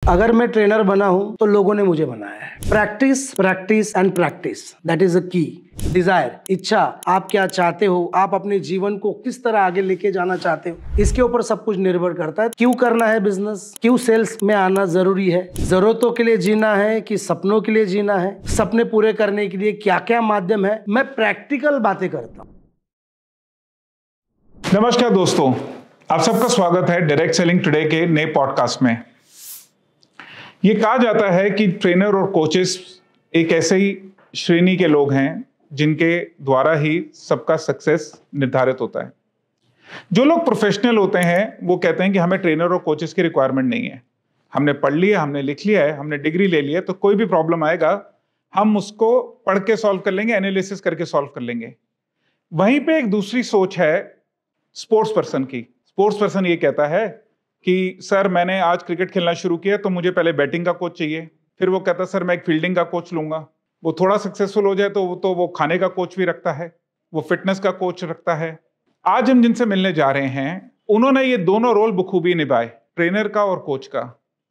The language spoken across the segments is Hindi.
अगर मैं ट्रेनर बना हूं तो लोगों ने मुझे बनाया है। Practice, practice and practice, that is a की। डिजायर, इच्छा, आप क्या चाहते हो, आप अपने जीवन को किस तरह आगे लेके जाना चाहते हो, इसके ऊपर सब कुछ निर्भर करता है। क्यों करना है बिजनेस, क्यों सेल्स में आना जरूरी है, जरूरतों के लिए जीना है कि सपनों के लिए जीना है, सपने पूरे करने के लिए क्या क्या माध्यम है, मैं प्रैक्टिकल बातें करता हूँ। नमस्कार दोस्तों, आप सबका स्वागत है डायरेक्ट सेलिंग टुडे के नए पॉडकास्ट में। ये कहा जाता है कि ट्रेनर और कोचेस एक ऐसे ही श्रेणी के लोग हैं जिनके द्वारा ही सबका सक्सेस निर्धारित होता है। जो लोग प्रोफेशनल होते हैं वो कहते हैं कि हमें ट्रेनर और कोचेस की रिक्वायरमेंट नहीं है, हमने पढ़ लिया, हमने लिख लिया है, हमने डिग्री ले लिया, तो कोई भी प्रॉब्लम आएगा हम उसको पढ़ के सॉल्व कर लेंगे, एनालिसिस करके सॉल्व कर लेंगे। वहीं पे एक दूसरी सोच है स्पोर्ट्स पर्सन की। स्पोर्ट्स पर्सन ये कहता है कि सर मैंने आज क्रिकेट खेलना शुरू किया तो मुझे पहले बैटिंग का कोच चाहिए, फिर वो कहता है सर मैं एक फील्डिंग का कोच लूंगा। वो थोड़ा सक्सेसफुल हो जाए तो वो खाने का कोच भी रखता है, वो फिटनेस का कोच रखता है। आज हम जिनसे मिलने जा रहे हैं उन्होंने ये दोनों रोल बखूबी निभाए, ट्रेनर का और कोच का।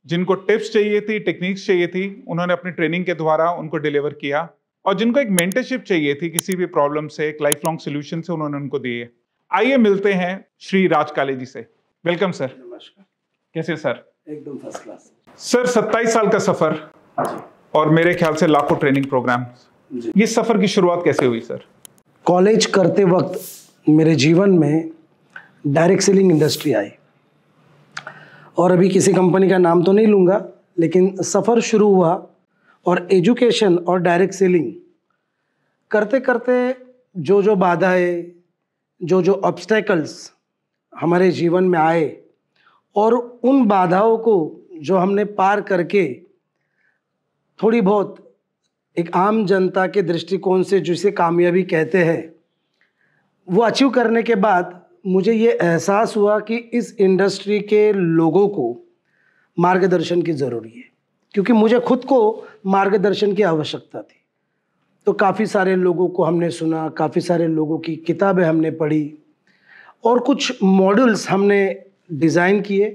जिनको टिप्स चाहिए थी, टेक्निक्स चाहिए थी, उन्होंने अपनी ट्रेनिंग के द्वारा उनको डिलीवर किया, और जिनको एक मेंटरशिप चाहिए थी किसी भी प्रॉब्लम से, एक लाइफ लॉन्ग सोल्यूशन से, उन्होंने उनको दिए। आइए मिलते हैं श्री राज काले जी से। Welcome sir. नमस्कार। कैसे सर? एकदम फर्स्ट क्लास सर 27 साल का सफर और मेरे ख्याल से लाखों ट्रेनिंग प्रोग्राम, ये सफर की शुरुआत कैसे हुई सर? कॉलेज करते वक्त मेरे जीवन में डायरेक्ट सेलिंग इंडस्ट्री आई, और अभी किसी कंपनी का नाम तो नहीं लूँगा, लेकिन सफ़र शुरू हुआ और एजुकेशन और डायरेक्ट सेलिंग करते करते जो बाधाएं, जो ऑब्स्टेकल्स हमारे जीवन में आए, और उन बाधाओं को जो हमने पार करके थोड़ी बहुत एक आम जनता के दृष्टिकोण से जिसे कामयाबी कहते हैं वो अचीव करने के बाद मुझे ये एहसास हुआ कि इस इंडस्ट्री के लोगों को मार्गदर्शन की ज़रूरी है, क्योंकि मुझे खुद को मार्गदर्शन की आवश्यकता थी। तो काफ़ी सारे लोगों को हमने सुना, काफ़ी सारे लोगों की किताबें हमने पढ़ी, और कुछ मॉडल्स हमने डिज़ाइन किए,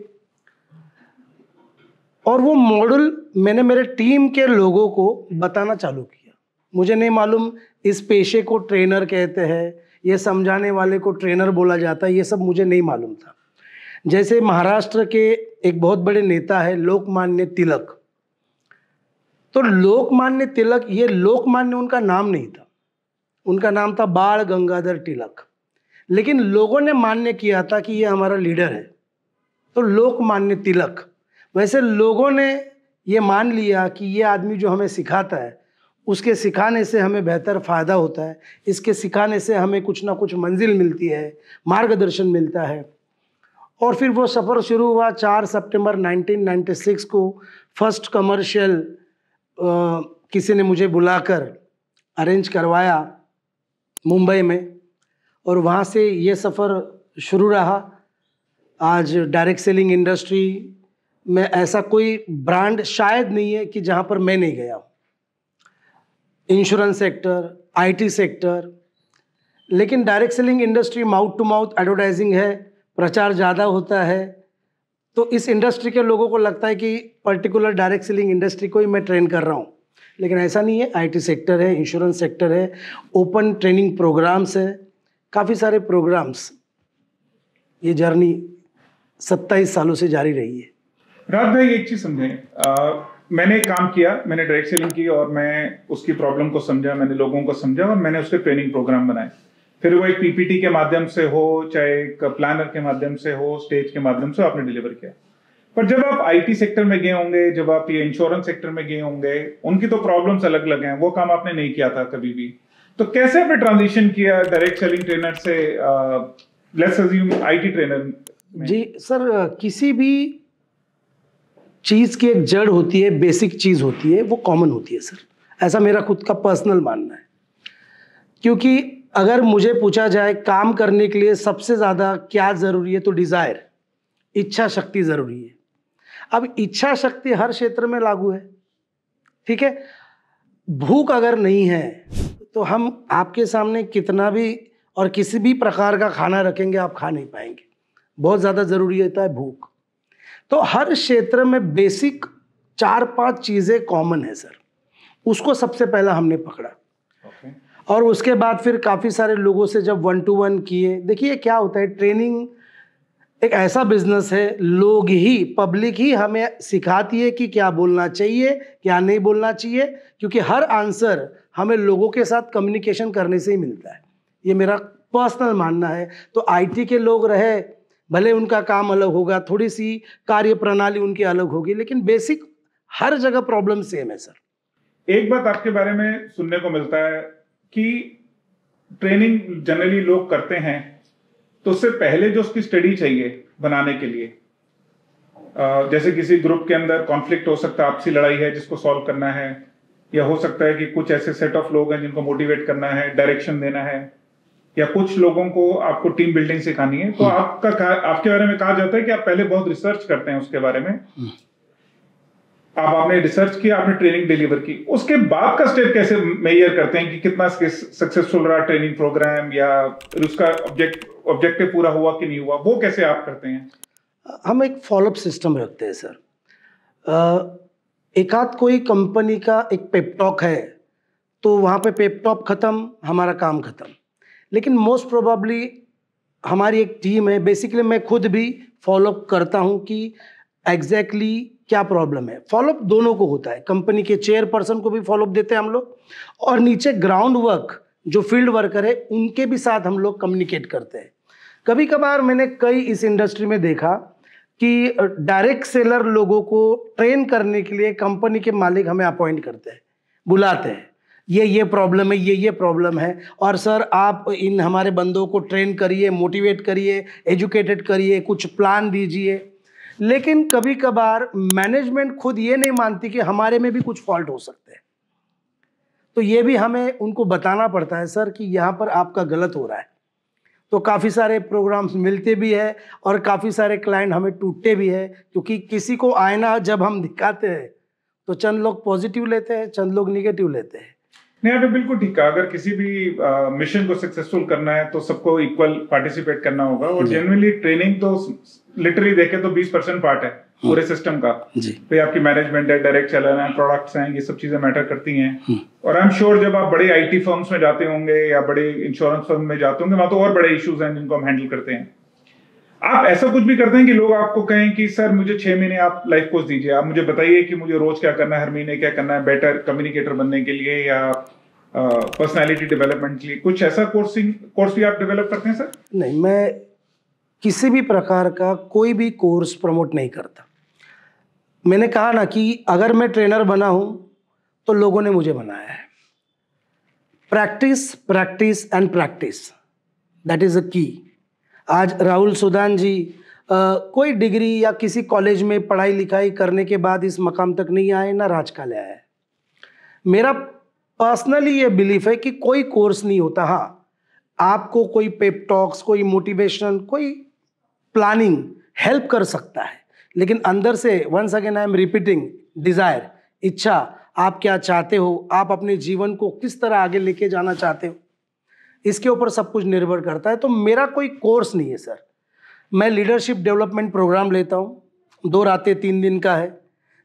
और वो मॉडल मैंने मेरे टीम के लोगों को बताना चालू किया। मुझे नहीं मालूम इस पेशे को ट्रेनर कहते हैं, ये समझाने वाले को ट्रेनर बोला जाता है, ये सब मुझे नहीं मालूम था। जैसे महाराष्ट्र के एक बहुत बड़े नेता है लोकमान्य तिलक, तो लोकमान्य तिलक, ये लोकमान्य उनका नाम नहीं था, उनका नाम था बाल गंगाधर तिलक, लेकिन लोगों ने मान्य किया था कि ये हमारा लीडर है, तो लोकमान्य तिलक। वैसे लोगों ने ये मान लिया कि ये आदमी जो हमें सिखाता है, उसके सिखाने से हमें बेहतर फ़ायदा होता है, इसके सिखाने से हमें कुछ ना कुछ मंजिल मिलती है, मार्गदर्शन मिलता है। और फिर वो सफ़र शुरू हुआ। 4 सितंबर 1996 को फर्स्ट कमर्शियल किसी ने मुझे बुलाकर अरेंज करवाया मुंबई में, और वहाँ से ये सफ़र शुरू रहा। आज डायरेक्ट सेलिंग इंडस्ट्री में ऐसा कोई ब्रांड शायद नहीं है कि जहाँ पर मैं नहीं गया हूँ। इंश्योरेंस सेक्टर, आईटी सेक्टर, लेकिन direct selling industry mouth to mouth advertising है, प्रचार ज़्यादा होता है, तो इस इंडस्ट्री के लोगों को लगता है कि पर्टिकुलर डायरेक्ट सेलिंग इंडस्ट्री को ही मैं ट्रेन कर रहा हूँ, लेकिन ऐसा नहीं है। आईटी सेक्टर है, इंश्योरेंस सेक्टर है, ओपन ट्रेनिंग प्रोग्राम्स है, काफ़ी सारे प्रोग्राम्स। ये जर्नी 27 सालों से जारी रही है। राज भाई एक चीज समझें, मैंने एक काम किया, मैंने डायरेक्ट सेलिंग की और मैं उसकी प्रॉब्लम को समझा, मैंने लोगों को समझा और मैंने उसके ट्रेनिंग प्रोग्राम बनाए। फिर वो एक पीपीटी के माध्यम से हो, चाहे एक प्लानर के माध्यम से हो, स्टेज के माध्यम से आपने डिलीवर किया। पर जब आप आईटी सेक्टर में गए होंगे, जब आप ये इंश्योरेंस सेक्टर में गए होंगे, उनकी तो प्रॉब्लम्स अलग अलग हैं, वो काम आपने नहीं किया था कभी भी। तो कैसे आपने ट्रांजिशन किया डायरेक्ट सेलिंग ट्रेनर से लेट्स अज्यूम आईटी ट्रेनर? जी सर, किसी भी चीज़ की एक जड़ होती है, बेसिक चीज़ होती है, वो कॉमन होती है सर, ऐसा मेरा खुद का पर्सनल मानना है। क्योंकि अगर मुझे पूछा जाए काम करने के लिए सबसे ज़्यादा क्या ज़रूरी है, तो डिज़ायर, इच्छा शक्ति ज़रूरी है। अब इच्छा शक्ति हर क्षेत्र में लागू है, ठीक है। भूख अगर नहीं है तो हम आपके सामने कितना भी और किसी भी प्रकार का खाना रखेंगे, आप खा नहीं पाएंगे। बहुत ज़्यादा ज़रूरी होता है भूख। तो हर क्षेत्र में बेसिक 4-5 चीज़ें कॉमन है सर, उसको सबसे पहला हमने पकड़ा। और उसके बाद फिर काफ़ी सारे लोगों से जब 1-to-1 किए, देखिए क्या होता है, ट्रेनिंग एक ऐसा बिजनेस है, लोग ही, पब्लिक ही हमें सिखाती है कि क्या बोलना चाहिए, क्या नहीं बोलना चाहिए, क्योंकि हर आंसर हमें लोगों के साथ कम्युनिकेशन करने से ही मिलता है। ये मेरा पर्सनल मानना है। तो आईटी के लोग रहे, भले उनका काम अलग होगा, थोड़ी सी कार्य प्रणाली उनकी अलग होगी, लेकिन बेसिक हर जगह प्रॉब्लम सेम है सर। एक बात आपके बारे में सुनने को मिलता है कि ट्रेनिंग जनरली लोग करते हैं तो उससे पहले जो उसकी स्टडी चाहिए बनाने के लिए, जैसे किसी ग्रुप के अंदर कॉन्फ्लिक्ट हो सकता है, आपसी लड़ाई है जिसको सॉल्व करना है, या हो सकता है कि कुछ ऐसे सेट ऑफ लोग हैं जिनको मोटिवेट करना है, डायरेक्शन देना है, या कुछ लोगों को आपको टीम बिल्डिंग सिखानी है, तो आपके बारे में कहा जाता है कि आप पहले बहुत रिसर्च करते हैं उसके बारे में। आपने रिसर्च किया, आपने ट्रेनिंग डिलीवर की, उसके बाद का स्टेप कैसे मेजर करते हैं कि कितना सक्सेसफुल रहा ट्रेनिंग प्रोग्राम, या उसका ऑब्जेक्टिव पूरा हुआ कि नहीं हुआ, वो कैसे आप करते हैं? हम एक फॉलोअप सिस्टम रखते हैं सर। एक आध कोई कंपनी का एक पेपटॉक है तो वहाँ पे पेपटॉक ख़त्म, हमारा काम ख़त्म। लेकिन मोस्ट प्रोबेबली हमारी एक टीम है, बेसिकली मैं खुद भी फॉलोअप करता हूँ कि एग्जैक्टली क्या प्रॉब्लम है। फॉलोअप दोनों को होता है, कंपनी के चेयरपर्सन को भी फॉलोअप देते हैं हम लोग, और नीचे ग्राउंड वर्क जो फील्ड वर्कर है उनके भी साथ हम लोग कम्युनिकेट करते हैं। कभी कभार मैंने कई इस इंडस्ट्री में देखा कि डायरेक्ट सेलर लोगों को ट्रेन करने के लिए कंपनी के मालिक हमें अपॉइंट करते हैं, बुलाते हैं, ये प्रॉब्लम है, ये प्रॉब्लम है, और सर आप इन हमारे बंदों को ट्रेन करिए, मोटिवेट करिए, एजुकेटेड करिए, कुछ प्लान दीजिए। लेकिन कभी कभार मैनेजमेंट खुद ये नहीं मानती कि हमारे में भी कुछ फॉल्ट हो सकते हैं, तो ये भी हमें उनको बताना पड़ता है सर कि यहाँ पर आपका गलत हो रहा है। तो काफ़ी सारे प्रोग्राम्स मिलते भी है और काफ़ी सारे क्लाइंट हमें टूटते भी है, क्योंकि किसी को आईना जब हम दिखाते हैं तो चंद लोग पॉजिटिव लेते हैं, चंद लोग निगेटिव लेते हैं। नहीं, आपने बिल्कुल ठीक कहा। अगर किसी भी मिशन को सक्सेसफुल करना है तो सबको इक्वल पार्टिसिपेट करना होगा, और जनरली ट्रेनिंग तो लिटरली देखे तो 20% पार्ट है पूरे सिस्टम का। फिर आपकी मैनेजमेंट है, डायरेक्ट चैनल है, प्रोडक्ट्स हैं, ये सब चीजें मैटर करती हैं। और आई एम श्योर जब आप बड़े आईटी फर्म्स में जाते होंगे या बड़े इंश्योरेंस फर्म में जाते होंगे, वहां तो और बड़े इश्यूज हैं जिनको हम हैंडल करते हैं। आप ऐसा कुछ भी करते हैं कि लोग आपको कहें कि सर मुझे 6 महीने आप लाइफ कोच दीजिए, आप मुझे बताइए कि मुझे रोज क्या करना है, हर महीने क्या करना है बेटर कम्युनिकेटर बनने के लिए या पर्सनालिटी डेवलपमेंट के लिए, कुछ ऐसा कोर्स भी आप डेवलप करते हैं? सर नहीं, मैं किसी भी प्रकार का कोई भी कोर्स प्रमोट नहीं करता। मैंने कहा ना कि अगर मैं ट्रेनर बना हूं तो लोगों ने मुझे बनाया है। Practice practice and practice, that is a की। आज राहुल सुदान जी कोई डिग्री या किसी कॉलेज में पढ़ाई लिखाई करने के बाद इस मकाम तक नहीं आए, ना राजकाल आया है। मेरा पर्सनली ये बिलीफ है कि कोई कोर्स नहीं होता। हाँ, आपको कोई पेप टॉक्स, कोई मोटिवेशन, कोई प्लानिंग हेल्प कर सकता है, लेकिन अंदर से once again I am repeating, desire, इच्छा, आप क्या चाहते हो, आप अपने जीवन को किस तरह आगे लेके जाना चाहते हो, इसके ऊपर सब कुछ निर्भर करता है। तो मेरा कोई कोर्स नहीं है सर। मैं लीडरशिप डेवलपमेंट प्रोग्राम लेता हूँ, 2 रातें 3 दिन का है,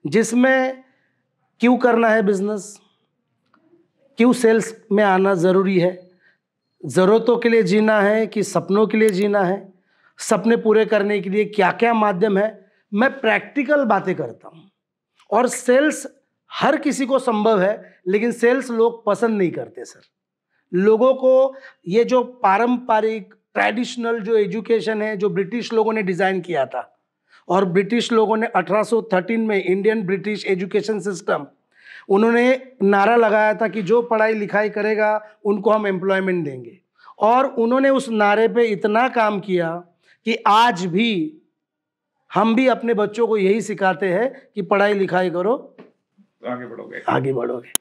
जिसमें क्यों करना है बिजनेस, क्यों सेल्स में आना ज़रूरी है, ज़रूरतों के लिए जीना है कि सपनों के लिए जीना है, सपने पूरे करने के लिए क्या क्या माध्यम है, मैं प्रैक्टिकल बातें करता हूँ। और सेल्स हर किसी को संभव है, लेकिन सेल्स लोग पसंद नहीं करते सर। लोगों को ये जो पारंपरिक ट्रेडिशनल जो एजुकेशन है, जो ब्रिटिश लोगों ने डिज़ाइन किया था, और ब्रिटिश लोगों ने 1813 में इंडियन ब्रिटिश एजुकेशन सिस्टम, उन्होंने नारा लगाया था कि जो पढ़ाई लिखाई करेगा उनको हम एम्प्लॉयमेंट देंगे, और उन्होंने उस नारे पे इतना काम किया कि आज भी हम भी अपने बच्चों को यही सिखाते हैं कि पढ़ाई लिखाई करो, आगे बढ़ोगे।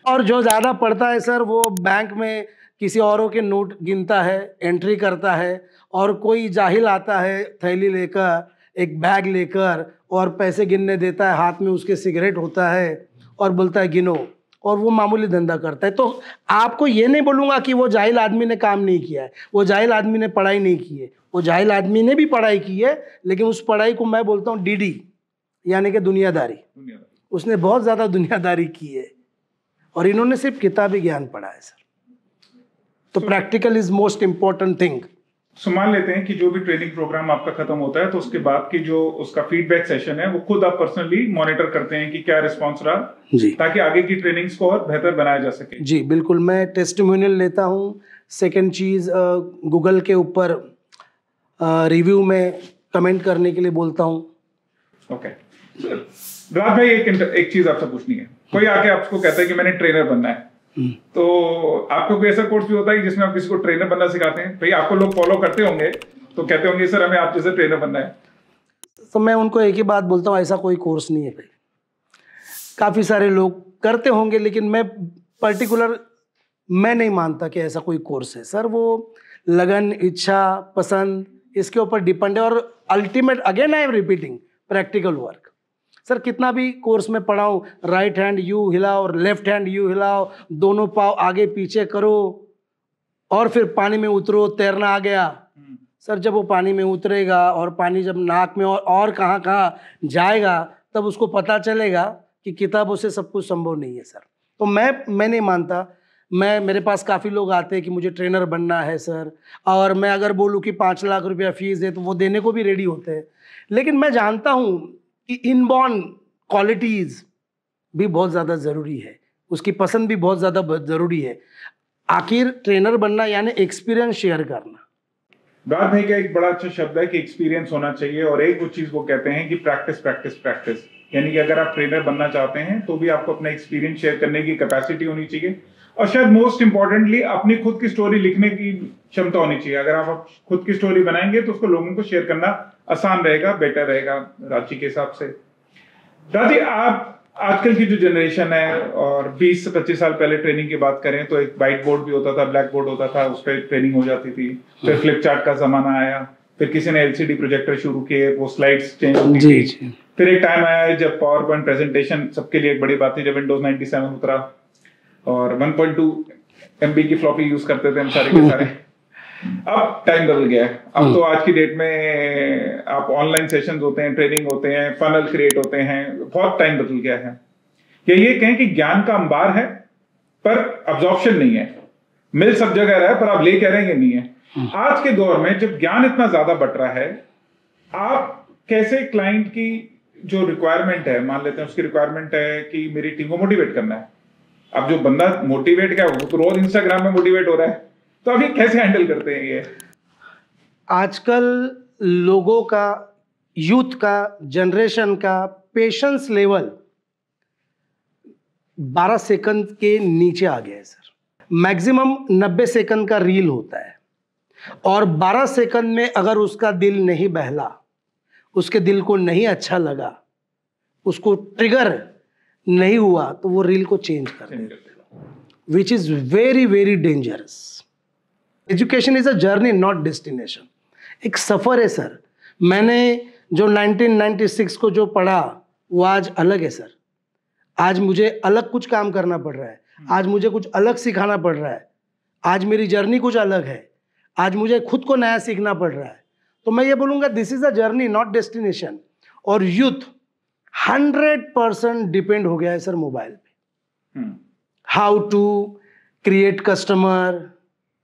और जो ज़्यादा पढ़ता है सर, वो बैंक में किसी औरों के नोट गिनता है, एंट्री करता है, और कोई जाहिल आता है थैली लेकर, एक बैग लेकर, और पैसे गिनने देता है, हाथ में उसके सिगरेट होता है और बोलता है गिनो, और वो मामूली धंधा करता है। तो आपको ये नहीं बोलूँगा कि वो जाहिल आदमी ने काम नहीं किया है, वो जाहिल आदमी ने पढ़ाई नहीं की है, वो जाहिल आदमी ने भी पढ़ाई की है, लेकिन उस पढ़ाई को मैं बोलता हूँ डीडी, यानी कि दुनियादारी। उसने बहुत ज़्यादा दुनियादारी की है, और इन्होंने सिर्फ किताबी ज्ञान पढ़ा है सर। तो practical is most important thing. So मान लेते हैं कि जो भी ट्रेनिंग प्रोग्राम आपका खत्म होता है तो उसके बाद की जो उसका फीडबैक सेशन है वो खुद आप पर्सनली मॉनिटर करते हैं कि क्या रिस्पांस रहा जी, ताकि आगे की ट्रेनिंग्स को और बेहतर बनाया जा सके। जी बिल्कुल, मैं टेस्टिमोनियल लेता हूँ। सेकंड चीज़, गूगल के ऊपर रिव्यू में कमेंट करने के लिए बोलता हूँ। ओके राज भाई, एक चीज आपसे पूछनी है। कोई आके आपको कहता है कि मैंने ट्रेनर बनना है, तो आपको कोई ऐसा कोर्स भी होता है जिसमें आप किसी को ट्रेनर बनना सिखाते हैं? भाई आपको लोग फॉलो करते होंगे तो कहते होंगे सर हमें आप जैसे ट्रेनर बनना है। तो मैं उनको एक ही बात बोलता हूँ, ऐसा कोई कोर्स नहीं है भाई। काफ़ी सारे लोग करते होंगे, लेकिन मैं पर्टिकुलर मैं नहीं मानता कि ऐसा कोई कोर्स है सर। वो लगन, इच्छा, पसंद, इसके ऊपर डिपेंड है। और ultimate, again I am repeating, practical work. Sir कितना भी कोर्स में पढ़ाऊँ, राइट हैंड यू हिलाओ और लेफ्ट हैंड यू हिलाओ, दोनों पाँव आगे पीछे करो और फिर पानी में उतरो, तैरना आ गया। सर जब वो पानी में उतरेगा और पानी जब नाक में और कहाँ कहाँ जाएगा, तब उसको पता चलेगा कि किताबों से सब कुछ संभव नहीं है सर। तो मैं नहीं मानता। मेरे पास काफ़ी लोग आते हैं कि मुझे ट्रेनर बनना है सर, और मैं अगर बोलूँ कि 5 लाख रुपया फीस है तो वो देने को भी रेडी होते हैं। लेकिन मैं जानता हूँ कि इनबॉर्न क्वालिटीज़ भी बहुत ज़्यादा ज़रूरी है, उसकी पसंद भी बहुत ज़्यादा ज़रूरी है। आखिर ट्रेनर बनना यानी एक्सपीरियंस शेयर करना। राज भाई का एक बड़ा अच्छा शब्द है कि एक्सपीरियंस होना चाहिए, और एक वो चीज वो कहते हैं कि प्रैक्टिस प्रैक्टिस प्रैक्टिस, यानी कि अगर आप ट्रेनर बनना चाहते हैं तो भी आपको अपना एक्सपीरियंस शेयर करने की कैपेसिटी होनी चाहिए, और शायद मोस्ट इंपॉर्टेंटली अपनी खुद की स्टोरी लिखने की क्षमता होनी चाहिए। अगर आप खुद की स्टोरी बनाएंगे तो उसको लोगों को शेयर करना आसान रहेगा, बेटर रहेगा रांची के हिसाब से। राजी, आप आजकल की जो जनरेशन है, और 20 से 25 साल पहले ट्रेनिंग की बात करें तो एक व्हाइट बोर्ड भी होता था, ब्लैक बोर्ड होता था, उस पर ट्रेनिंग हो जाती थी। फिर फ्लिपचार्ट का जमाना आया, फिर किसी ने एलसीडी प्रोजेक्टर शुरू किए, वो स्लाइड्स चेंज होती थी। फिर एक टाइम आया जब पावर पॉइंट प्रेजेंटेशन सबके लिए एक बड़ी बात थी, जब विंडोज 97 उतरा और 1.2 MB की फ्लॉपी यूज करते थे हम सारे के सारे। अब टाइम बदल गया है। अब तो आज की डेट में आप ऑनलाइन सेशंस होते हैं, ट्रेनिंग होते हैं, फनल क्रिएट होते हैं, बहुत टाइम बदल गया है। ये कहें कि ज्ञान का अंबार है पर अब्जॉर्प्शन नहीं है। मिल सब जगह रहा है पर आप ले कह रहे हैं नहीं है। आज के दौर में जब ज्ञान इतना ज्यादा बट रहा है, आप कैसे क्लाइंट की जो रिक्वायरमेंट है, मान लेते हैं उसकी रिक्वायरमेंट है कि मेरी टीम को मोटिवेट करना है। अब जो बंदा मोटिवेट क्या, वो तो रोज इंस्टाग्राम में मोटिवेट हो रहा है, तो अभी कैसे हैंडल करते हैं ये? आजकल लोगों का, यूथ का, जनरेशन का पेशेंस लेवल 12 सेकंड के नीचे आ गया है सर। मैक्सिमम 90 सेकंड का रील होता है, और 12 सेकंड में अगर उसका दिल नहीं बहला, उसके दिल को नहीं अच्छा लगा, उसको ट्रिगर नहीं हुआ, तो वो रील को चेंज कर देते हैं, which is very very dangerous. Education is a journey not destination. एक सफ़र है सर। मैंने जो 1996 को जो पढ़ा वो आज अलग है सर। आज मुझे अलग कुछ काम करना पड़ रहा है, आज मुझे कुछ अलग सिखाना पड़ रहा है, आज मेरी जर्नी कुछ अलग है, आज मुझे खुद को नया सीखना पड़ रहा है। तो मैं ये बोलूँगा this is a journey not destination. और यूथ 100% डिपेंड हो गया है सर मोबाइल पे। हाउ टू क्रिएट कस्टमर,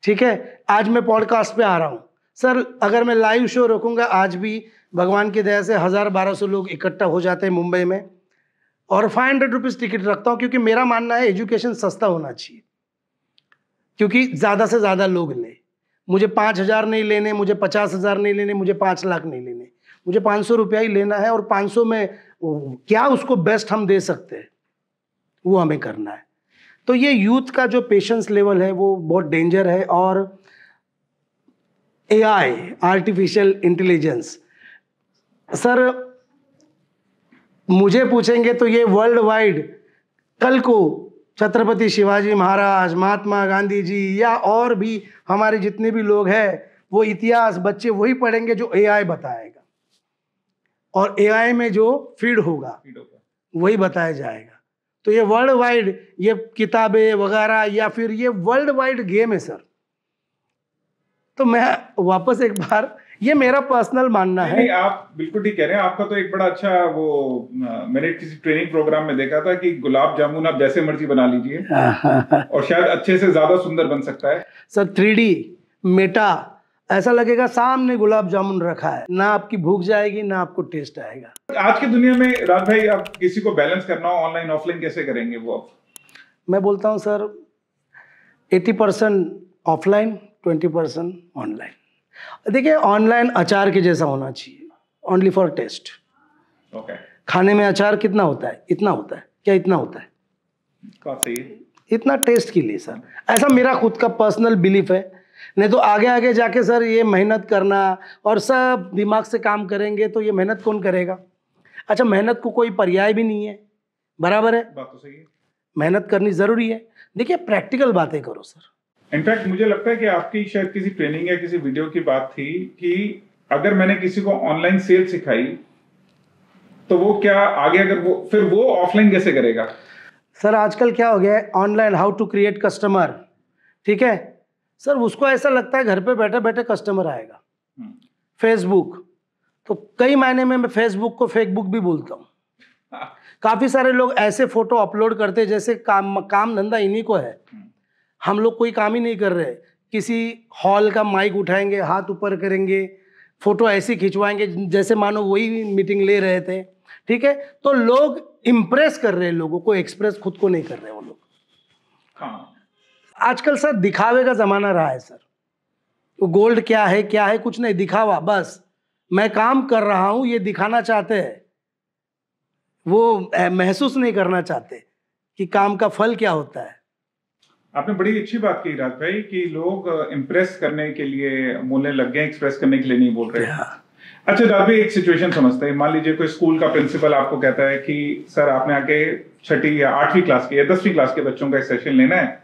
ठीक है। आज मैं पॉडकास्ट पे आ रहा हूँ सर, अगर मैं लाइव शो रखूँगा, आज भी भगवान की दया से 1000-1200 लोग इकट्ठा हो जाते हैं मुंबई में, और 500 रुपीज़ टिकट रखता हूँ, क्योंकि मेरा मानना है एजुकेशन सस्ता होना चाहिए, क्योंकि ज़्यादा से ज़्यादा लोग लें। मुझे 5000 नहीं लेने, मुझे 50,000 नहीं लेने, मुझे 5 लाख नहीं लेने, मुझे 500 रुपया ही लेना है। और 500 में क्या उसको बेस्ट हम दे सकते हैं, वो हमें करना है। तो ये यूथ का जो पेशेंस लेवल है वो बहुत डेंजर है। और AI, आर्टिफिशियल इंटेलिजेंस, सर मुझे पूछेंगे तो ये वर्ल्ड वाइड कल को छत्रपति शिवाजी महाराज, महात्मा गांधी जी, या और भी हमारे जितने भी लोग हैं, वो इतिहास बच्चे वही पढ़ेंगे जो AI बताएगा, और AI में जो फीड होगा वही बताया जाएगा। तो ये वर्ल्ड वाइड, ये किताबें वगैरह, या फिर ये वर्ल्ड वाइड गेम है सर। तो मैं वापस एक बार ये मेरा पर्सनल मानना है। नहीं, आप बिल्कुल ठीक कह रहे हैं। आपका तो एक बड़ा अच्छा वो मैंने किसी ट्रेनिंग प्रोग्राम में देखा था कि गुलाब जामुन आप जैसे मर्जी बना लीजिए और शायद अच्छे से ज्यादा सुंदर बन सकता है। सर 3D मेटा ऐसा लगेगा सामने गुलाब जामुन रखा है, ना आपकी भूख जाएगी ना आपको टेस्ट आएगा। आज की दुनिया में राज भाई, आप किसी को बैलेंस करना हो ऑनलाइन ऑफलाइन, कैसे करेंगे वो आप? मैं बोलता हूँ सर 80% ऑफलाइन, 20% ऑनलाइन। देखिए ऑनलाइन अचार के जैसा होना चाहिए, ओनली फॉर टेस्ट। ओके। खाने में अचार कितना होता है? इतना होता है क्या? इतना होता है, बात सही है। इतना टेस्ट के लिए सर। ऐसा मेरा खुद का पर्सनल बिलीफ है। नहीं तो आगे आगे जाके सर ये मेहनत करना और सब दिमाग से काम करेंगे तो ये मेहनत कौन करेगा? अच्छा, मेहनत को कोई पर्याय भी नहीं है, बराबर है, बात तो सही है। मेहनत करनी ज़रूरी है। देखिए प्रैक्टिकल बातें करो सर। इनफैक्ट मुझे लगता है कि आपकी शायद किसी ट्रेनिंग या किसी वीडियो की बात थी कि अगर मैंने किसी को ऑनलाइन सेल सिखाई तो वो क्या आगे, अगर वो फिर वो ऑफलाइन कैसे करेगा? सर आजकल क्या हो गया है, online how to create customer, ठीक है सर, उसको ऐसा लगता है घर पे बैठे बैठे कस्टमर आएगा। फेसबुक, तो कई मायने में मैं फेसबुक को फेकबुक भी बोलता हूँ। काफ़ी सारे लोग ऐसे फोटो अपलोड करते हैं जैसे काम धंधा इन्हीं को है। हम लोग कोई काम ही नहीं कर रहे। किसी हॉल का माइक उठाएंगे, हाथ ऊपर करेंगे, फोटो ऐसी खिंचवाएंगे जैसे मानो वही मीटिंग ले रहे थे, ठीक है। तो लोग इम्प्रेस कर रहे हैं लोगों को, एक्सप्रेस खुद को नहीं कर रहे वो लोग। हाँ, आजकल सर दिखावे का ज़माना रहा है सर। वो गोल्ड क्या है कुछ नहीं, दिखावा बस। मैं काम कर रहा हूँ ये दिखाना चाहते हैं, वो महसूस नहीं करना चाहते कि काम का फल क्या होता है। आपने बड़ी अच्छी बात की राज भाई कि लोग इम्प्रेस करने के लिए बोलने लग गए, एक्सप्रेस करने के लिए नहीं बोल रहे। अच्छा राज भाई, एक सिचुएशन समझते हैं। मान लीजिए कोई स्कूल का प्रिंसिपल आपको कहता है कि सर आपने आके 6ठी या 8वीं क्लास के या 10वीं क्लास के बच्चों का सेशन लेना है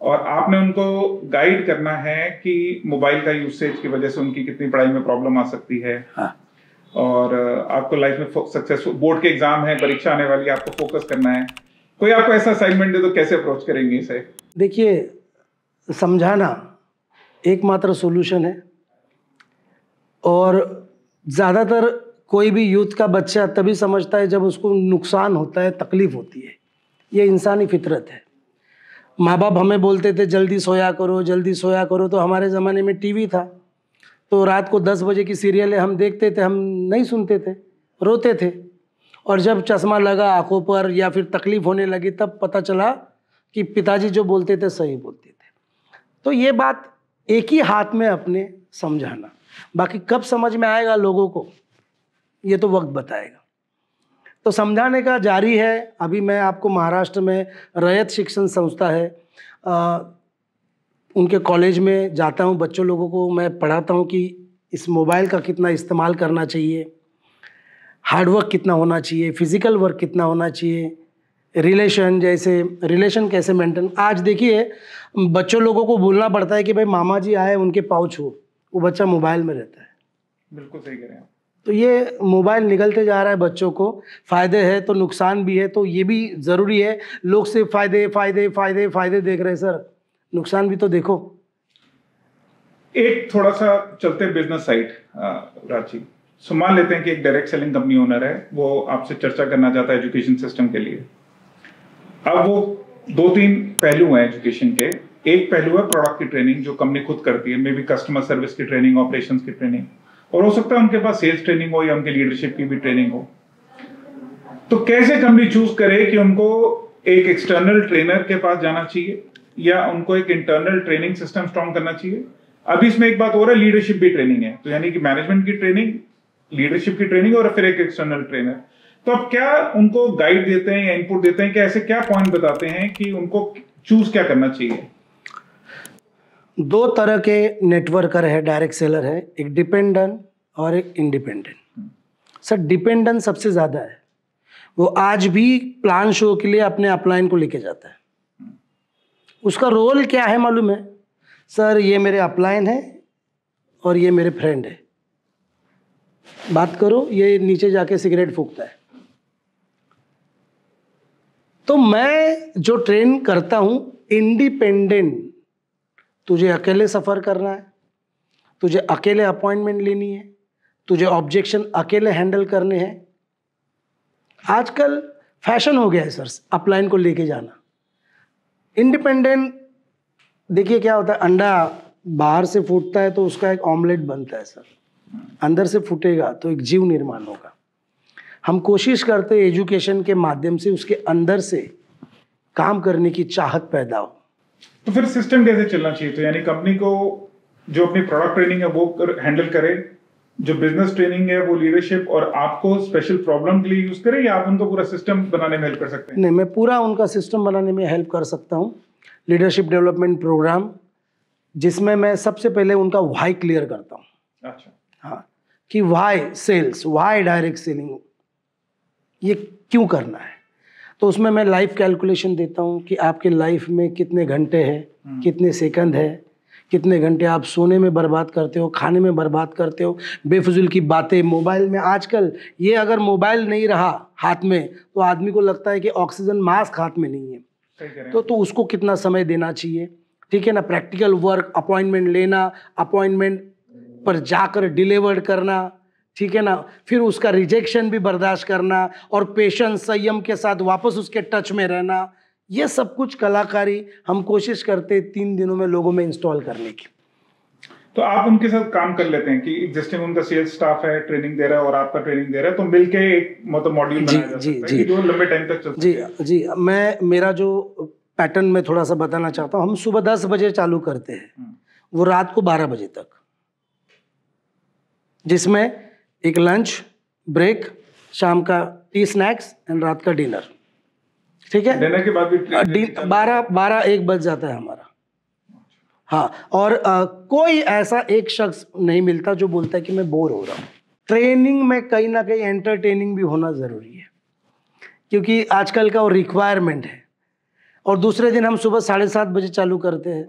और आपने उनको गाइड करना है कि मोबाइल का यूसेज की वजह से उनकी कितनी पढ़ाई में प्रॉब्लम आ सकती है। हाँ। और आपको लाइफ में सक्सेसफुल, बोर्ड के एग्जाम है, परीक्षा आने वाली है, आपको फोकस करना है। कोई आपको ऐसा असाइनमेंट दे तो कैसे अप्रोच करेंगे इसे? देखिए समझाना एकमात्र सॉल्यूशन है। और ज़्यादातर कोई भी यूथ का बच्चा तभी समझता है जब उसको नुकसान होता है, तकलीफ होती है। ये इंसानी फितरत है। माँ बाप हमें बोलते थे जल्दी सोया करो, जल्दी सोया करो। तो हमारे ज़माने में टीवी था, तो रात को 10 बजे की सीरियलें हम देखते थे, हम नहीं सुनते थे, रोते थे। और जब चश्मा लगा आँखों पर या फिर तकलीफ़ होने लगी तब पता चला कि पिताजी जो बोलते थे सही बोलते थे। तो ये बात एक ही हाथ में अपने समझाना, बाकी कब समझ में आएगा लोगों को ये तो वक्त बताएगा। तो समझाने का जारी है। अभी मैं आपको महाराष्ट्र में रयत शिक्षण संस्था है, उनके कॉलेज में जाता हूँ, बच्चों लोगों को मैं पढ़ाता हूँ कि इस मोबाइल का कितना इस्तेमाल करना चाहिए, हार्डवर्क कितना होना चाहिए, फिज़िकल वर्क कितना होना चाहिए, रिलेशन कैसे मेंटेन। आज देखिए बच्चों लोगों को बोलना पड़ता है कि भाई मामा जी आए उनके पाँव छू, वो बच्चा मोबाइल में रहता है। बिल्कुल सही कह रहे हैं। तो ये मोबाइल निकलते जा रहा है, बच्चों को फ़ायदे है तो नुकसान भी है, तो ये भी ज़रूरी है। लोग सिर्फ फ़ायदे फ़ायदे फ़ायदे फ़ायदे देख रहे हैं सर, नुकसान भी तो देखो। एक थोड़ा सा चलते बिजनेस साइड राजी, सो मान लेते हैं कि एक डायरेक्ट सेलिंग कंपनी ओनर है, वो आपसे चर्चा करना चाहता है एजुकेशन सिस्टम के लिए। अब वो 2-3 पहलू हैं एजुकेशन के। एक पहलू है प्रोडक्ट की ट्रेनिंग जो कंपनी खुद करती है, मे बी कस्टमर सर्विस की ट्रेनिंग, ऑपरेशंस की ट्रेनिंग, और हो सकता है उनके पास सेल्स ट्रेनिंग हो या उनके लीडरशिप की भी ट्रेनिंग हो। तो कैसे कंपनी चूज करे कि उनको एक एक्सटर्नल ट्रेनर के पास जाना चाहिए या उनको एक इंटरनल ट्रेनिंग सिस्टम स्ट्रॉन्ग करना चाहिए? अभी इसमें एक बात हो रहा है, लीडरशिप भी ट्रेनिंग है, तो यानी कि मैनेजमेंट की ट्रेनिंग, लीडरशिप की ट्रेनिंग और फिर एक एक्सटर्नल ट्रेनर। तो आप क्या उनको गाइड देते हैं या इनपुट देते हैं कि ऐसे क्या पॉइंट बताते हैं कि उनको चूज क्या करना चाहिए? 2 तरह के नेटवर्कर है, डायरेक्ट सेलर है, एक डिपेंडेंट और एक इंडिपेंडेंट। सर डिपेंडेंट सबसे ज़्यादा है, वो आज भी प्लान शो के लिए अपने अपलाइन को लेके जाता है। उसका रोल क्या है मालूम है सर? ये मेरे अपलाइन है और ये मेरे फ्रेंड है, बात करो। ये नीचे जाके सिगरेट फूकता है। तो मैं जो ट्रेन करता हूँ इंडिपेंडेंट, तुझे अकेले सफ़र करना है, तुझे अकेले अपॉइंटमेंट लेनी है, तुझे ऑब्जेक्शन अकेले हैंडल करने हैं। आजकल फैशन हो गया है सर अपलाइन को लेके जाना। इंडिपेंडेंट, देखिए क्या होता है, अंडा बाहर से फूटता है तो उसका एक ऑमलेट बनता है सर, अंदर से फूटेगा तो एक जीव निर्माण होगा। हम कोशिश करते हैं एजुकेशन के माध्यम से उसके अंदर से काम करने की चाहत पैदा हो। तो फिर सिस्टम कैसे चलना चाहिए? तो यानी कंपनी को जो अपनी प्रोडक्ट ट्रेनिंग है वो हैंडल करे, जो बिजनेस ट्रेनिंग है वो लीडरशिप, और आपको स्पेशल प्रॉब्लम के लिए यूज करें, या आप उनको पूरा सिस्टम बनाने में हेल्प कर सकते हैं? नहीं, मैं पूरा उनका सिस्टम बनाने में हेल्प कर सकता हूँ। लीडरशिप डेवलपमेंट प्रोग्राम, जिसमें मैं सबसे पहले उनका व्हाई क्लियर करता हूँ। अच्छा। हाँ, कि why sales, why direct selling, ये क्यों करना है। तो उसमें मैं लाइफ कैलकुलेशन देता हूँ कि आपके लाइफ में कितने घंटे हैं, कितने सेकंड है, कितने घंटे आप सोने में बर्बाद करते हो, खाने में बर्बाद करते हो, बेफिजुल की बातें मोबाइल में। आजकल ये अगर मोबाइल नहीं रहा हाथ में तो आदमी को लगता है कि ऑक्सीजन मास्क हाथ में नहीं है, तो उसको कितना समय देना चाहिए, ठीक है ना। प्रैक्टिकल वर्क, अपॉइंटमेंट लेना, अपॉइंटमेंट पर जाकर डिलीवर्ड करना, ठीक है ना, फिर उसका रिजेक्शन भी बर्दाश्त करना, और पेशेंस, संयम के साथ वापस उसके टच में रहना। ये सब कुछ कलाकारी हम कोशिश करते 3 दिनों में लोगों में इंस्टॉल करने की। तो आप उनके साथ काम कर लेते हैं कि एग्जिस्टिंग उनका सेल्स स्टाफ है, ट्रेनिंग दे रहा है और आपका ट्रेनिंग दे रहा है, तो मिलके एक मतलब मॉड्यूल बनाया जा सकता है कि जो लंबे टाइम तक चल सके। जी, मेरा जो पैटर्न में थोड़ा सा बताना चाहता हूँ। हम सुबह 10 बजे चालू करते हैं, वो रात को 12 बजे तक, जिसमें एक लंच ब्रेक, शाम का टी स्नैक्स एंड रात का डिनर, ठीक है। डिनर के बाद भी 12-1 बज जाता है हमारा। हाँ, और कोई ऐसा एक शख्स नहीं मिलता जो बोलता है कि मैं बोर हो रहा हूँ। ट्रेनिंग में कहीं ना कहीं एंटरटेनिंग भी होना ज़रूरी है, क्योंकि आजकल का वो रिक्वायरमेंट है। और दूसरे दिन हम सुबह 7:30 बजे चालू करते हैं,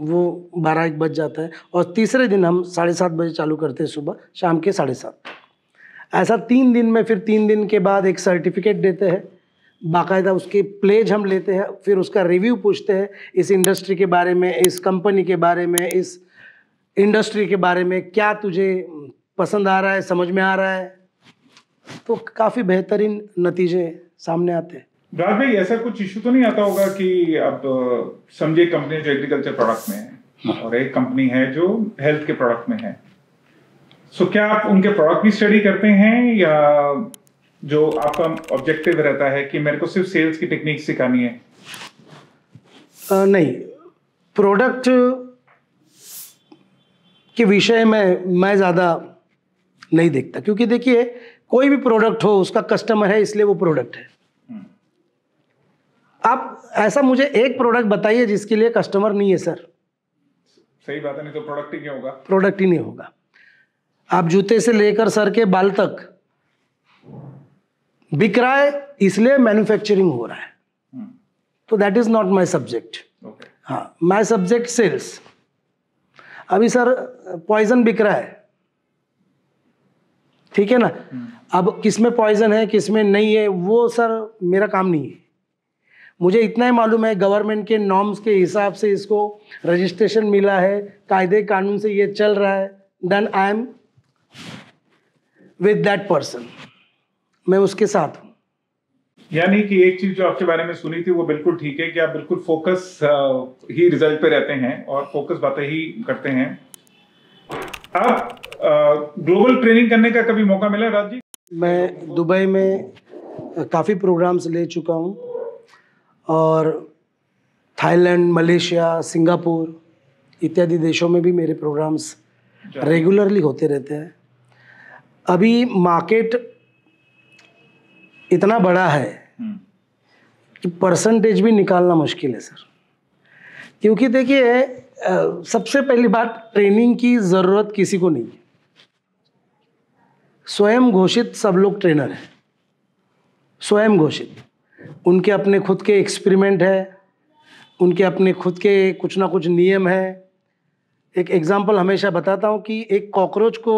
वो 12-1 बज जाता है। और तीसरे दिन हम 7:30 बजे चालू करते हैं सुबह, शाम के 7:30। ऐसा 3 दिन में, फिर 3 दिन के बाद एक सर्टिफिकेट देते हैं, बाकायदा उसके प्लेज हम लेते हैं, फिर उसका रिव्यू पूछते हैं इस इंडस्ट्री के बारे में, इस कंपनी के बारे में, इस इंडस्ट्री के बारे में, क्या तुझे पसंद आ रहा है, समझ में आ रहा है। तो काफ़ी बेहतरीन नतीजे सामने आते हैं। राज भाई, ऐसा कुछ इशू तो नहीं आता होगा कि अब समझिए कंपनी जो एग्रीकल्चर प्रोडक्ट में है और एक कंपनी है जो हेल्थ के प्रोडक्ट में है, सो क्या आप उनके प्रोडक्ट की स्टडी करते हैं, या जो आपका ऑब्जेक्टिव रहता है कि मेरे को सिर्फ सेल्स की टेक्निक सिखानी है? नहीं, प्रोडक्ट के विषय में मैं ज़्यादा नहीं देखता, क्योंकि देखिए कोई भी प्रोडक्ट हो, उसका कस्टमर है इसलिए वो प्रोडक्ट है। आप ऐसा मुझे एक प्रोडक्ट बताइए जिसके लिए कस्टमर नहीं है सर। सही बात है, नहीं तो प्रोडक्ट ही क्या होगा? प्रोडक्ट ही नहीं होगा। आप जूते से लेकर सर के बाल तक बिक रहा है, इसलिए मैन्युफैक्चरिंग हो रहा है, तो that is not my subject. हाँ, माय सब्जेक्ट सेल्स। अभी सर पॉइजन बिक रहा है, ठीक है ना। अब किसमें पॉइजन है किसमें नहीं है वो सर मेरा काम नहीं है। मुझे इतना ही मालूम है गवर्नमेंट के नॉर्म्स के हिसाब से इसको रजिस्ट्रेशन मिला है, कायदे कानून से ये चल रहा है, then I am with that person, मैं उसके साथ हूँ। यानी कि एक चीज जो आपके बारे में सुनी थी वो बिल्कुल ठीक है कि आप बिल्कुल फोकस ही रिजल्ट पे रहते हैं और फोकस बातें ही करते हैं। आप ग्लोबल ट्रेनिंग करने का कभी मौका मिला राज जी? मैं दुबई में काफ़ी प्रोग्राम्स ले चुका हूँ, और थाईलैंड, मलेशिया, सिंगापुर इत्यादि देशों में भी मेरे प्रोग्राम्स रेगुलरली होते रहते हैं। अभी मार्केट इतना बड़ा है कि परसेंटेज भी निकालना मुश्किल है सर, क्योंकि देखिए सबसे पहली बात, ट्रेनिंग की ज़रूरत किसी को नहीं है। स्वयं घोषित सब लोग ट्रेनर हैं, स्वयं घोषित। उनके अपने खुद के एक्सपेरिमेंट है, उनके अपने खुद के कुछ ना कुछ नियम है। एक एग्जांपल हमेशा बताता हूँ कि एक कॉकरोच को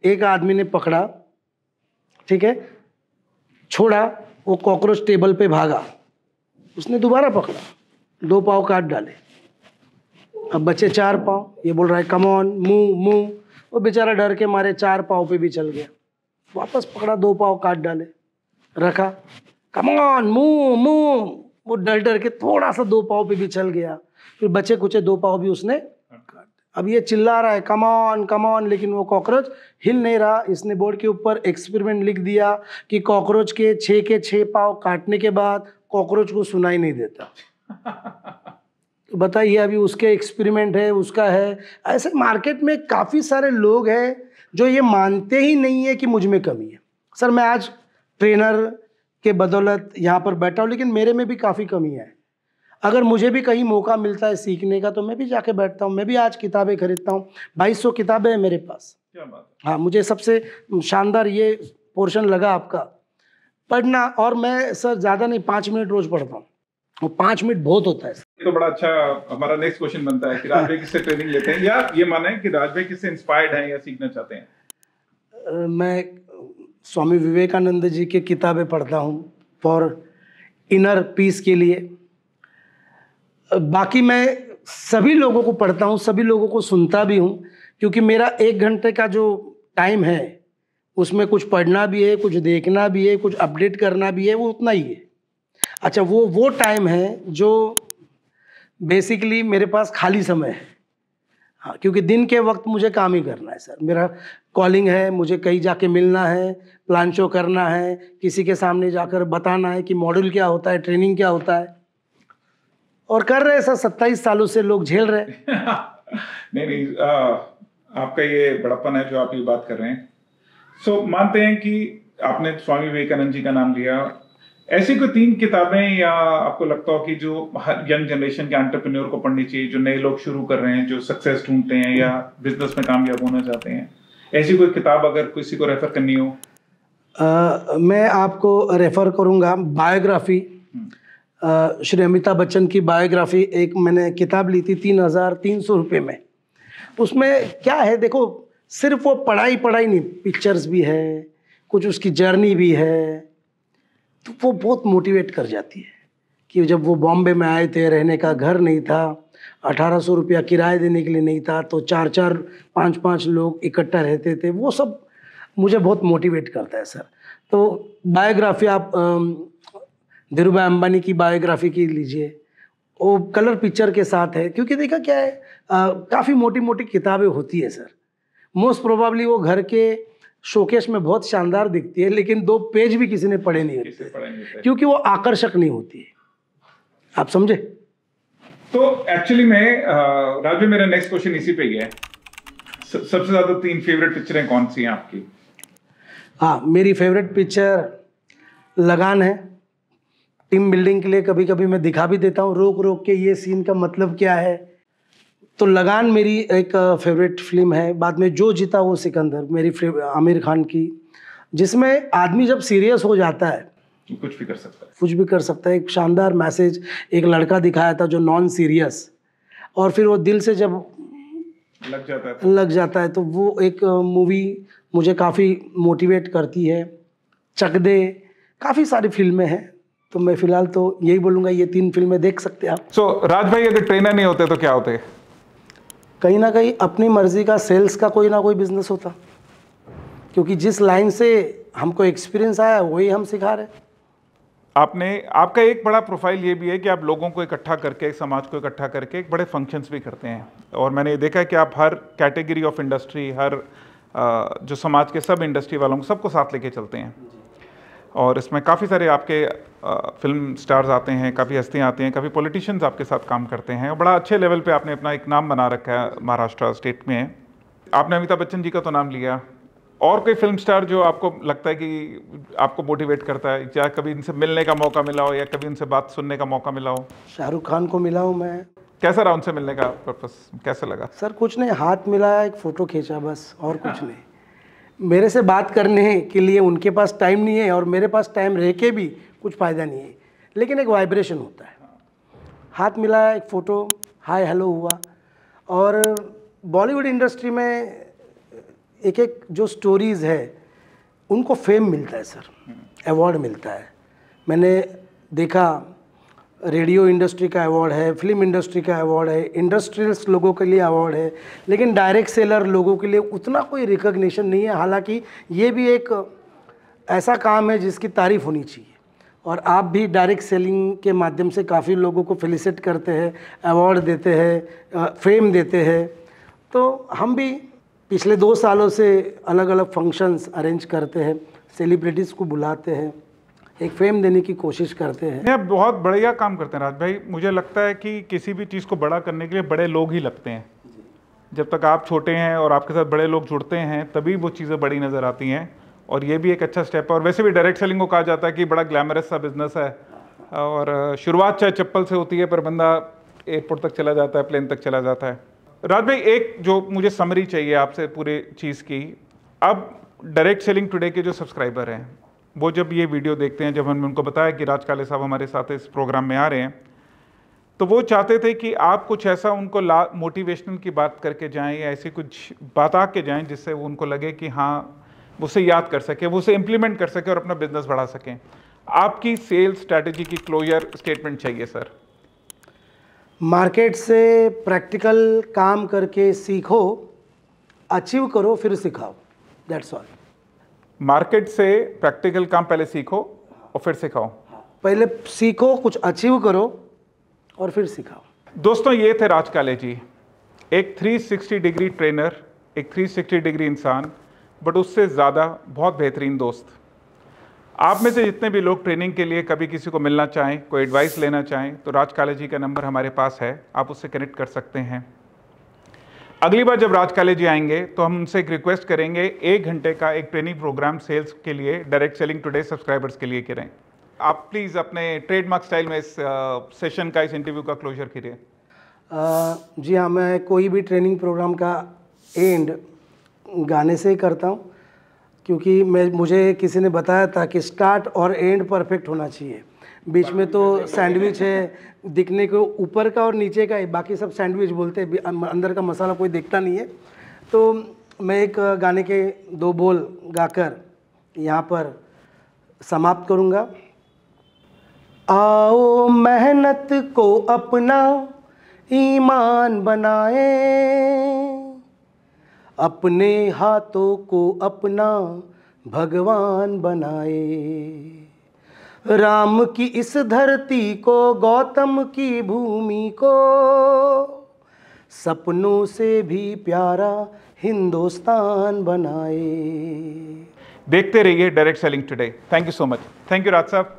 एक आदमी ने पकड़ा, ठीक है, छोड़ा, वो कॉकरोच टेबल पे भागा, उसने दोबारा पकड़ा, 2 पाँव काट डाले। अब बचे 4 पाँव, ये बोल रहा है कम ऑन मूव मूव। वो बेचारा डर के मारे 4 पाँव पे भी चल गया। वापस पकड़ा, 2 पाँव काट डाले, रखा, कम ऑन मूव मूव। वो डर डर के थोड़ा सा 2 पाँव पे भी चल गया, फिर बचे कुचे 2 पाँव भी उसने काट। अब ये चिल्ला रहा है कम ऑन, लेकिन वो कॉकरोच हिल नहीं रहा। इसने बोर्ड के ऊपर एक्सपेरिमेंट लिख दिया कि कॉकरोच के 6 पाँव काटने के बाद कॉकरोच को सुनाई नहीं देता। तो बताइए, अभी उसके एक्सपेरिमेंट है, उसका है। ऐसे मार्केट में काफ़ी सारे लोग हैं जो ये मानते ही नहीं है कि मुझ में कमी है। सर मैं आज ट्रेनर के बदौलत यहाँ पर बैठा हूँ, लेकिन मेरे में भी काफ़ी कमी है। अगर मुझे भी कहीं मौका मिलता है सीखने का तो मैं भी जाके बैठता हूँ। मैं भी आज किताबें खरीदता हूँ, 2200 किताबें हैं मेरे पास। क्या बात है। हाँ, मुझे सबसे शानदार ये पोर्शन लगा आपका, पढ़ना। और मैं सर ज़्यादा नहीं, 5 मिनट रोज़ पढ़ता हूँ, और 5 मिनट बहुत होता है। ये तो बड़ा अच्छा हमारा नेक्स्ट क्वेश्चन बनता है कि राज भाई किससे ट्रेनिंग लेते हैं, या ये माना है कि राज भाई किससे इंस्पायर्ड हैं या सीखना चाहते हैं? मैं स्वामी विवेकानंद जी की किताबें पढ़ता हूँ फॉर इनर पीस के लिए। बाकी मैं सभी लोगों को पढ़ता हूँ, सभी लोगों को सुनता भी हूँ, क्योंकि मेरा 1 घंटे का जो टाइम है उसमें कुछ पढ़ना भी है, कुछ देखना भी है, कुछ अपडेट करना भी है, वो उतना ही है। अच्छा, वो टाइम है जो बेसिकली मेरे पास खाली समय है। हाँ, क्योंकि दिन के वक्त मुझे काम ही करना है सर। मेरा कॉलिंग है, मुझे कहीं जाके मिलना है, प्लान शो करना है, किसी के सामने जाकर बताना है कि मॉड्यूल क्या होता है, ट्रेनिंग क्या होता है, और कर रहे हैं सर। 27 सालों से लोग झेल रहे हैं। नहीं, आपका ये बड़प्पन है जो आप ये बात कर रहे हैं। सो मानते हैं कि आपने स्वामी विवेकानंद जी का नाम लिया, ऐसी कोई 3 किताबें या आपको लगता हो कि जो यंग जनरेशन के एंटरप्रेन्योर को पढ़नी चाहिए, जो नए लोग शुरू कर रहे हैं, जो सक्सेस ढूंढते हैं या बिजनेस में कामयाब होना चाहते हैं, ऐसी कोई किताब अगर किसी को रेफर करनी हो? मैं आपको रेफर करूंगा बायोग्राफी, श्री अमिताभ बच्चन की बायोग्राफी। एक मैंने किताब ली थी 3300 रुपये में। उसमें क्या है देखो, सिर्फ वो पढ़ाई नहीं, पिक्चर्स भी है, कुछ उसकी जर्नी भी है, तो वो बहुत मोटिवेट कर जाती है कि जब वो बॉम्बे में आए थे, रहने का घर नहीं था, 1800 रुपया किराया देने के लिए नहीं था, तो 4-4, 5-5 लोग इकट्ठा रहते थे। वो सब मुझे बहुत मोटिवेट करता है सर। तो बायोग्राफी आप धीरू भाई अंबानी की बायोग्राफी की लीजिए, वो कलर पिक्चर के साथ है। क्योंकि देखा क्या है, काफ़ी मोटी किताबें होती है सर। मोस्ट प्रोबेबली वो घर के शोकेस में बहुत शानदार दिखती है, लेकिन 2 पेज भी किसी ने पढ़े नहीं होते, क्योंकि वो आकर्षक नहीं होती है। आप समझे? तो एक्चुअली में राजू, मेरा नेक्स्ट क्वेश्चन इसी पे ही है। सबसे ज्यादा 3 फेवरेट पिक्चरें कौन सी हैं आपकी? हाँ, मेरी फेवरेट पिक्चर लगान है। टीम बिल्डिंग के लिए कभी कभी मैं दिखा भी देता हूँ रोक रोक के, ये सीन का मतलब क्या है। तो लगान मेरी एक फेवरेट फिल्म है। बाद में जो जीता वो सिकंदर, मेरी आमिर खान की, जिसमें आदमी जब सीरियस हो जाता है कुछ भी कर सकता है, कुछ भी कर सकता है। एक शानदार मैसेज, एक लड़का दिखाया था जो नॉन सीरियस, और फिर वो दिल से जब लग जाता है तो वो एक मूवी मुझे काफ़ी मोटिवेट करती है। चक दे, काफ़ी सारी फिल्में हैं। तो मैं फिलहाल तो यही बोलूँगा, ये 3 फिल्में देख सकते हैं आप। सो राज भाई, अगर ट्रेनर नहीं होते तो क्या होते? कहीं ना कहीं अपनी मर्जी का सेल्स का कोई ना कोई बिजनेस होता, क्योंकि जिस लाइन से हमको एक्सपीरियंस आया वही हम सिखा रहे। आपका एक बड़ा प्रोफाइल ये भी है कि आप लोगों को इकट्ठा करके, समाज को इकट्ठा करके एक बड़े फंक्शंस भी करते हैं। और मैंने ये देखा है कि आप हर कैटेगरी ऑफ इंडस्ट्री, हर जो समाज के सब इंडस्ट्री वालों को, सबको साथ लेके चलते हैं। और इसमें काफ़ी सारे आपके फिल्म स्टार्स आते हैं, काफ़ी हस्तियाँ आती हैं, काफ़ी पॉलिटिशियंस आपके साथ काम करते हैं। और बड़ा अच्छे लेवल पे आपने अपना एक नाम बना रखा है महाराष्ट्र स्टेट में। आपने अमिताभ बच्चन जी का तो नाम लिया, और कोई फिल्म स्टार जो आपको लगता है कि आपको मोटिवेट करता है, या कभी इनसे मिलने का मौका मिला हो या कभी उनसे बात सुनने का मौका मिला हो? शाहरुख खान को मिला हूँ मैं। कैसा रहा उनसे मिलने का पर्पस, कैसा लगा? सर कुछ नहीं, हाथ मिलाया, एक फ़ोटो खींचा, बस, और कुछ नहीं। मेरे से बात करने के लिए उनके पास टाइम नहीं है, और मेरे पास टाइम रह के भी कुछ फ़ायदा नहीं है, लेकिन एक वाइब्रेशन होता है। हाथ मिलाया, एक फ़ोटो, हाय हेलो हुआ। और बॉलीवुड इंडस्ट्री में एक एक जो स्टोरीज़ है उनको फेम मिलता है सर, अवार्ड मिलता है। मैंने देखा रेडियो इंडस्ट्री का अवार्ड है, फिल्म इंडस्ट्री का अवार्ड है, इंडस्ट्रियल्स लोगों के लिए अवार्ड है, लेकिन डायरेक्ट सेलर लोगों के लिए उतना कोई रिकॉग्निशन नहीं है। हालांकि ये भी एक ऐसा काम है जिसकी तारीफ़ होनी चाहिए, और आप भी डायरेक्ट सेलिंग के माध्यम से काफ़ी लोगों को फेलिसिट करते हैं, अवार्ड देते हैं, फेम देते हैं। तो हम भी पिछले 2 सालों से अलग अलग फंक्शंस अरेंज करते हैं, सेलिब्रिटीज़ को बुलाते हैं, एक फेम देने की कोशिश करते हैं। नहीं, बहुत बढ़िया काम करते हैं राज भाई। मुझे लगता है कि किसी भी चीज़ को बड़ा करने के लिए बड़े लोग ही लगते हैं। जब तक आप छोटे हैं और आपके साथ बड़े लोग जुड़ते हैं तभी वो चीज़ें बड़ी नज़र आती हैं, और ये भी एक अच्छा स्टेप है। और वैसे भी डायरेक्ट सेलिंग को कहा जाता है कि बड़ा ग्लैमरस सा बिजनेस है, और शुरुआत चाहे चप्पल से होती है पर बंदा एयरपोर्ट तक चला जाता है, प्लेन तक चला जाता है। राज भाई, एक जो मुझे समरी चाहिए आपसे पूरे चीज़ की, अब डायरेक्ट सेलिंग टुडे के जो सब्सक्राइबर हैं वो जब ये वीडियो देखते हैं, जब हमने उनको बताया कि राज काले साहब हमारे साथ इस प्रोग्राम में आ रहे हैं, तो वो चाहते थे कि आप कुछ ऐसा उनको मोटिवेशनल की बात करके जाएं, या ऐसी कुछ बता के जाएं जिससे वो उनको लगे कि हाँ वो उसे याद कर सके, वो उसे इम्प्लीमेंट कर सके और अपना बिजनेस बढ़ा सकें। आपकी सेल्स स्ट्रैटेजी की क्लोजर स्टेटमेंट चाहिए सर। मार्केट से प्रैक्टिकल काम करके सीखो, अचीव करो, फिर सिखाओ, दैट्स ऑल। मार्केट से प्रैक्टिकल काम पहले सीखो और फिर सिखाओ। पहले सीखो, कुछ अचीव करो और फिर सिखाओ। दोस्तों, ये थे राज काले जी, एक 360 डिग्री ट्रेनर, एक 360 डिग्री इंसान, बट उससे ज़्यादा बहुत बेहतरीन दोस्त। आप में से जितने भी लोग ट्रेनिंग के लिए कभी किसी को मिलना चाहें, कोई एडवाइस लेना चाहें, तो राज काले जी का नंबर हमारे पास है, आप उससे कनेक्ट कर सकते हैं। अगली बार जब राज काले जी आएंगे तो हम उनसे एक रिक्वेस्ट करेंगे, 1 घंटे का एक ट्रेनिंग प्रोग्राम सेल्स के लिए डायरेक्ट सेलिंग टुडे सब्सक्राइबर्स के लिए करें। आप प्लीज़ अपने ट्रेडमार्क स्टाइल में इस सेशन का, इस इंटरव्यू का क्लोजर कीजिए। जी हाँ, मैं कोई भी ट्रेनिंग प्रोग्राम का एंड गाने से ही करता हूँ, क्योंकि मुझे किसी ने बताया था कि स्टार्ट और एंड परफेक्ट होना चाहिए। बीच में तो सैंडविच है, दिखने को ऊपर का और नीचे का है, बाकी सब सैंडविच बोलते हैं, अंदर का मसाला कोई देखता नहीं है। तो मैं एक गाने के 2 बोल गाकर यहाँ पर समाप्त करूँगा। आओ मेहनत को अपना ईमान बनाए, अपने हाथों को अपना भगवान बनाए। राम की इस धरती को, गौतम की भूमि को, सपनों से भी प्यारा हिंदुस्तान बनाए। देखते रहिए direct selling today. Thank you so much. Thank you Raj साहब।